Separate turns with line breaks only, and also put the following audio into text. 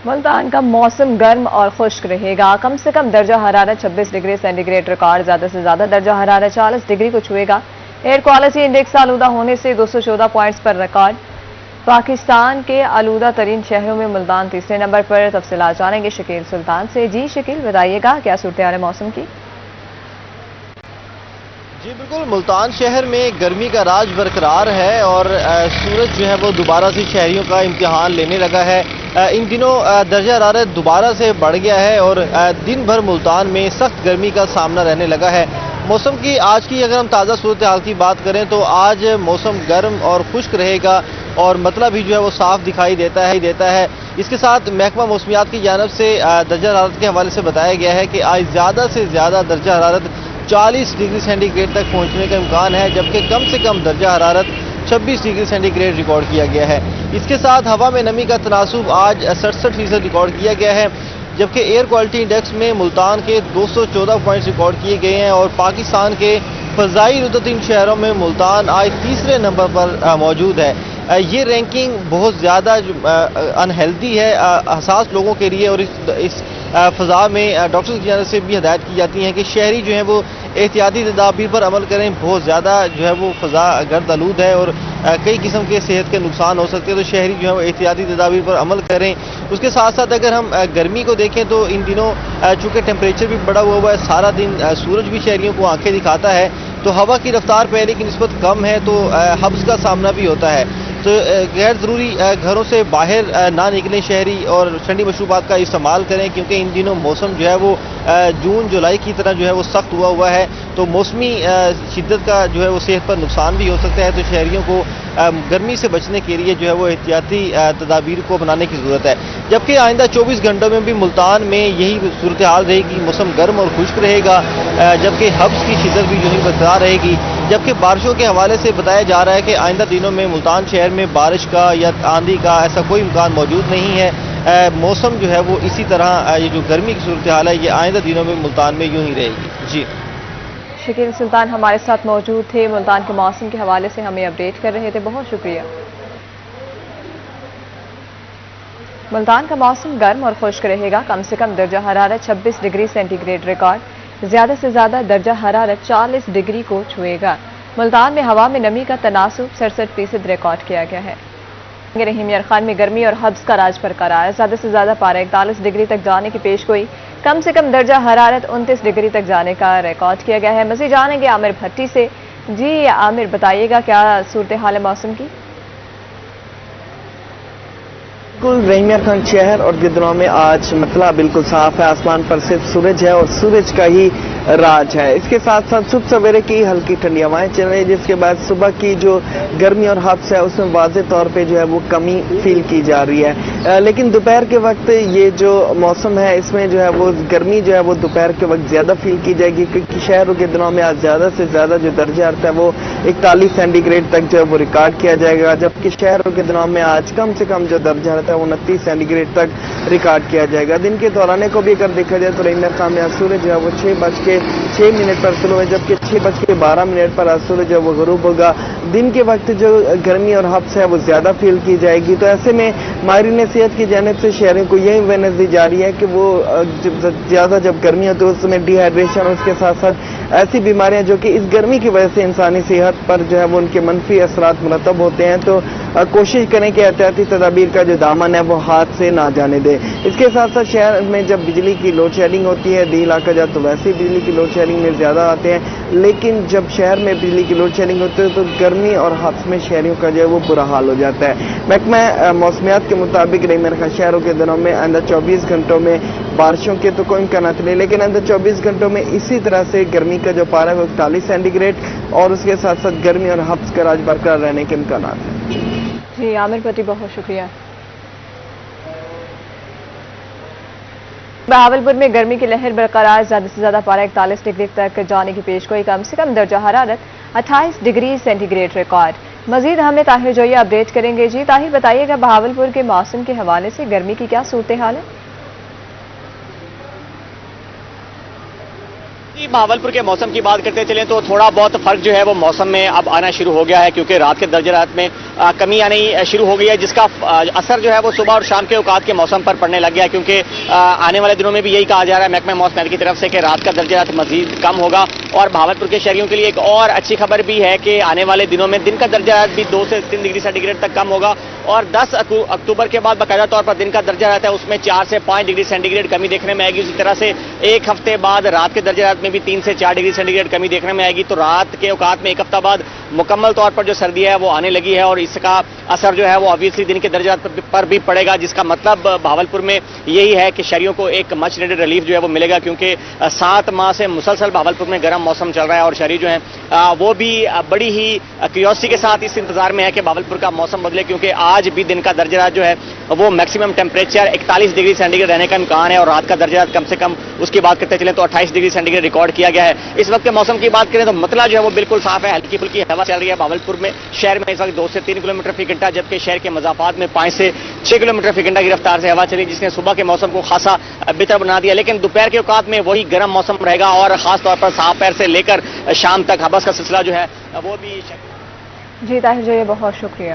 ملتان کا موسم گرم اور خشک رہے گا. کم سے کم درجہ حرارت 26 ڈگری سینٹی گریڈ ریکارڈ. زیادہ سے زیادہ درجہ حرارت 40 ڈگری کو چھوئے گا. ایئر کوالٹی انڈیکس آلودہ ہونے سے 214 پوائنٹس پر ریکارڈ. پاکستان کے آلودہ ترین شہروں میں ملتان تیسرے نمبر پر. تفصیلات جانیں گے شکیل سلطان سے. جی شکیل، بتائیے گا کیا صورتحال ہے موسم کی؟
جی بالکل، ملتان شہر میں گرمی کا راج برقرار ہے اور سورج جو ہے وہ دوبارہ سے شہریوں کا امتحان لینے لگا ہے. ان دنوں درجہ حرارت دوبارہ سے بڑھ گیا ہے اور دن بھر ملتان میں سخت گرمی کا سامنا رہنے لگا ہے. موسم کی آج کی اگر ہم تازہ صورتحال کی بات کریں تو آج موسم گرم اور خشک رہے گا اور مطلب بھی جو ہے وہ صاف دکھائی دیتا ہے. اس کے ساتھ محکمہ موسمیات کی جانب سے درجہ حرارت کے حوالے سے بتایا گیا ہے کہ آج زیادہ سے زیادہ درجہ حرارت 40 ڈگری سینٹی گریڈ تک پہنچنے کا امکان ہے، جبکہ کم سے کم درجہ حرارت 26 ڈگری سینٹی گریڈ ریکارڈ کیا گیا ہے. اس کے ساتھ ہوا میں نمی کا تناسب آج 67% ریکارڈ کیا گیا ہے، جبکہ ایئر کوالٹی انڈیکس میں ملتان کے 214 پوائنٹس ریکارڈ کیے گئے ہیں اور پاکستان کے فضائی ردتین شہروں میں ملتان آج تیسرے نمبر پر موجود ہے. یہ رینکنگ بہت زیادہ انہیلدی ہے حساس لوگوں کے لیے، اور اس فضا میں ڈاکٹرز کی جانب سے بھی ہدایت کی جاتی ہیں کہ شہری جو ہیں وہ احتیاطی تدابیر پر عمل کریں. بہت زیادہ جو ہے وہ فضا گرد آلود ہے اور کئی قسم کے صحت کے نقصان ہو سکتے ہیں، تو شہری جو ہے وہ احتیاطی تدابیر پر عمل کریں. اس کے ساتھ ساتھ اگر ہم گرمی کو دیکھیں تو ان دنوں چونکہ ٹیمپریچر بھی بڑا ہوا ہے، سارا دن سورج بھی شہریوں کو آنکھیں دکھاتا ہے، تو ہوا کی رفتار پہلے کی نسبت کم ہے، تو حبس کا سامنا بھی ہوتا ہے. تو غیر ضروری گھروں سے باہر نہ نکلیں شہری اور ٹھنڈی مشروبات کا استعمال کریں، کیونکہ ان دنوں موسم جو ہے وہ جون جولائی کی طرح جو ہے وہ سخت ہوا ہے، تو موسمی شدت کا جو ہے وہ صحت پر نقصان بھی ہو سکتا ہے. تو شہریوں کو گرمی سے بچنے کے لیے جو ہے وہ احتیاطی تدابیر کو اپنانے کی ضرورت ہے. جبکہ آئندہ 24 گھنٹوں میں بھی ملتان میں یہی صورتحال رہے گی، موسم گرم اور خشک رہے گا، جبکہ حبس کی شدت بھی جو ہے برقرار رہے گی. جبکہ بارشوں کے حوالے سے بتایا جا رہا ہے کہ آئندہ دنوں میں ملتان شہر میں بارش کا یا آندھی کا ایسا کوئی امکان موجود نہیں ہے. موسم جو ہے وہ اسی طرح یہ جو گرمی کی صورتحال ہے یہ آئندہ دنوں میں ملتان میں یوں ہی رہے گی. جی
شکیل سلطان ہمارے ساتھ موجود تھے، ملتان کے موسم کے حوالے سے ہمیں اپڈیٹ کر رہے تھے، بہت شکریہ. ملتان کا موسم گرم اور خشک رہے گا. کم سے کم درجہ حرارت 26 ڈگری سینٹی گریڈ ریکارڈ. زیادہ سے زیادہ درجہ حرارت 40 ڈگری کو چھوئے گا. ملتان میں ہوا میں نمی کا تناسب 67% ریکارڈ کیا گیا ہے. رحیم یار خان میں گرمی اور حبس کا راج برقرار ہے. زیادہ سے زیادہ پارہ 41 ڈگری تک جانے کی پیش گوئی. کم سے کم درجہ حرارت 29 ڈگری تک جانے کا ریکارڈ کیا گیا ہے. مزید جانیں گے عامر بھٹی سے. جی عامر، بتائیے گا کیا صورتحال ہے موسم کی؟
بالکل، رحیم یار خان شہر اور گدروں میں آج مطلع بالکل صاف ہے. آسمان پر صرف سورج ہے اور سورج کا ہی راج ہے. اس کے ساتھ ساتھ صبح سویرے کی ہلکی ٹھنڈی ہوائیں چل رہی، جس کے بعد صبح کی جو گرمی اور حبس ہے اس میں واضح طور پہ جو ہے وہ کمی فیل کی جا رہی ہے. لیکن دوپہر کے وقت یہ جو موسم ہے اس میں جو ہے وہ گرمی جو ہے وہ دوپہر کے وقت زیادہ فیل کی جائے گی، کیونکہ شہروں کے دنوں میں آج زیادہ سے زیادہ جو درجہ حرارت ہے وہ 41 سینٹی گریڈ تک جو ہے وہ ریکارڈ کیا جائے گا، جبکہ شہروں کے دنوں میں آج کم سے کم جو درجہ حرارت ہے وہ 29 سینٹی گریڈ تک ریکارڈ کیا جائے گا. دن کے دورانے کو بھی اگر دیکھا جائے تو رحیم یار خان میں سورج جو ہے وہ 6:06 پر شروع ہے، جبکہ 6:12 پر سورج جو ہے وہ غروب ہوگا. دن کے وقت جو گرمی اور حبس ہے وہ زیادہ فیل کی جائے گی. تو ایسے میں ماہرین صحت کی جانب سے شہریوں کو یہی اویئرنیس دی جا رہی ہے کہ وہ زیادہ جب گرمی ہوتی ہے اس میں ڈی ہائیڈریشن اور اس کے ساتھ ساتھ ایسی بیماریاں جو کہ اس گرمی کی وجہ سے انسانی صحت پر جو ہے وہ ان کے منفی اثرات مرتب ہوتے ہیں، تو کوشش کریں کہ احتیاطی تدابیر کا جو دامن ہے وہ ہاتھ سے نہ جانے دے. اس کے ساتھ ساتھ شہر میں جب بجلی کی لوڈ شیڈنگ ہوتی ہے، دیہی علاقہ جات تو ویسے ہی بجلی کی لوڈ شیڈنگ میں زیادہ آتے ہیں، لیکن جب شہر میں بجلی کی لوڈ شیڈنگ ہوتی ہے تو گرمی اور حبس میں شہریوں کا جو ہے وہ برا حال ہو جاتا ہے. محکمہ موسمیات کے مطابق رحیم یار خان شہروں کے دنوں میں آئندہ 24 گھنٹوں میں بارشوں کے تو کوئی امکانات نہیں، لیکن آئندہ 24 گھنٹوں میں اسی طرح سے گرمی کا جو پارہ ہے وہ 41 سینٹی گریڈ اور اس کے ساتھ ساتھ گرمی اور حبس کا راج برقرار رہنے کے امکانات ہیں.
جی عامر بھٹی، بہت شکریہ. بہاولپور میں گرمی کی لہر برقرار. زیادہ سے زیادہ پارہ 41 ڈگری تک جانے کی پیش گوئی. کم سے کم درجہ حرارت 28 ڈگری سینٹی گریڈ ریکارڈ. مزید ہمیں طاہر جوئی اپڈیٹ کریں گے. جی طاہر، بتائیے گا بہاولپور کے موسم کے حوالے سے گرمی کی کیا صورتحال ہے؟
بھاولپور کے موسم کی بات کرتے چلیں تو تھوڑا بہت فرق جو ہے وہ موسم میں اب آنا شروع ہو گیا ہے، کیونکہ رات کے درجہ حرارت میں کمی آنی شروع ہو گئی ہے، جس کا اثر جو ہے وہ صبح اور شام کے اوقات کے موسم پر پڑنے لگ گیا ہے، کیونکہ آنے والے دنوں میں بھی یہی کہا جا رہا ہے محکمہ موسمیات کی طرف سے کہ رات کا درجہ حرارت مزید کم ہوگا۔ اور بھاولپور کے شہریوں کے لیے ایک اور اچھی خبر بھی ہے کہ آنے والے دنوں میں دن کا درجہ حرارت بھی 2 سے 3 ڈگری سینٹی گریڈ تک کم ہوگا، اور 10 اکتوبر کے بعد باقاعدہ طور پر دن کا درجہ حرارت ہے اس میں 4 سے 5 ڈگری سینٹی گریڈ کمی دیکھنے میں آئے گی۔ اسی طرح سے ایک ہفتے بعد رات کے درجہ حرارت میں بھی 3 سے 4 ڈگری سینٹی گریڈ کمی دیکھنے میں آئے گی۔ تو رات کے اوقات میں ایک ہفتہ بعد مکمل طور پر جو سردی ہے وہ آنے لگی ہے، اور اس کا اثر جو ہے وہ obviously دن کے درجہ حرارت پر بھی پڑے گا، جس کا مطلب بھاولپور میں یہی ہے کہ شہریوں کو ایک مچ نیڈڈ ریلیف جو ہے وہ ملے گا، کیونکہ 7 ماہ سے مسلسل بھاولپور میں گرم موسم چل رہا ہے، اور شہری جو ہیں وہ بھی بڑی ہی کیوریوسٹی کے ساتھ اس انتظار میں ہے کہ بھاولپور کا موسم بدلے، کیونکہ آج بھی دن کا درجہ حرارت جو ہے وہ maximum temperature 41 degree centigrade رہنے کا امکان ہے، اور رات کا درجہ حرارت کم سے کم اس کی بات کرتے چلیں تو 28 ڈگری سینٹی گریڈ ریکارڈ کیا گیا ہے۔ اس وقت کے موسم کی بات کریں تو مطلع جو ہے وہ بالکل صاف ہے، ہلکی پھلکی ہوا چل رہی ہے بھاولپور میں۔ شہر میں اس وقت 2 سے 3 کلومیٹر فی گھنٹہ، جبکہ شہر کے مضافات میں 5 سے 6 کلومیٹر فی گھنٹہ کی رفتار سے ہوا چلی، جس نے صبح کے موسم کو خاصا بہتر بنا دیا، لیکن دوپہر کے اوقات میں وہی گرم موسم رہے گا، اور خاص طور پر صاف پیر سے لے کر شام تک حبس کا سلسلہ جو ہے وہ بھی
جی طاہر جی، بہت شکریہ۔